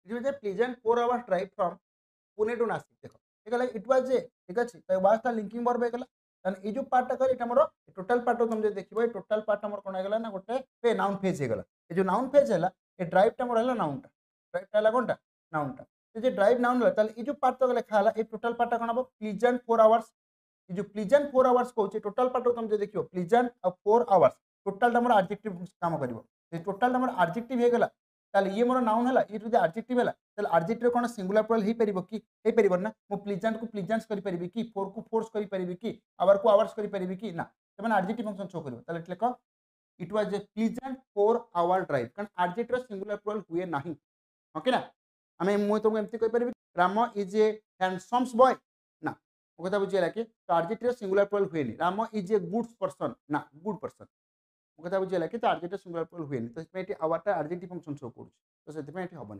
it was a pleasant 4 hours drive from Pune to Nashik देखो ठीक है इट वाज ए ठीक अच्छे तो वाजटा लिंकिंग वर्ब हो गला ये जो पार्टा कर ये मोर टोटाल पार्ट तुम जो देखो टोटाल पार्ट मोर कौन होगा ना गोटे नाउन फेज होगा ये जो नाउन फेज है ये ड्राइवटा मोर है नाउनटा ड्राइवटा है कौनटा नाउनटा जो ड्राइव नाउन है ये जो पार्ट तक लिखा है ये टोटाल पार्टा कौन हम प्लीजेंट 4 आवर्स ये जो प्लीजेंट 4 आवर्स कहूँ टोटाल पार्ट तुम जो देखो प्लीजेंट और 4 आवर्स टोटाल मोर एडजेक्टिव काम कर टोटाल मोर एडजेक्टिव होगा ताले ये मोर नाउन है ये जो एडजेक्टिव है ताले एडजेक्टिव कौन सिंगुलर प्लुरल हो परिबो कि हे परिबो ना मु प्लीजेंट को प्लीजेंट्स करि परिबि कि फोर को फोर्स करि परिबि कि आवर को आवर्स करि परिबि कि ना त माने एडजेक्टिव फंक्शन शो करिवो ताले लिख it was a pleasant 4 hour drive कारण एडजेक्टिव सिंगुलर प्लुरल हुए नाही ओके ना आमे मु तुमको एमती कहि परिबि Ram is a handsome boy ना ओ कथा बुझियला कि तो एडजेक्टिव सिंगुलर प्लुरल हुए नहीं Ram is a good person ना गुड पर्सन ओ कथा बुझियला कि तो एडजेक्टिव सिंगुलर प्लुरल हुए नहीं तो इसमें आवरटा एडजेक्टिव फंक्शन शो करूछ तो सेति में एठी हबनी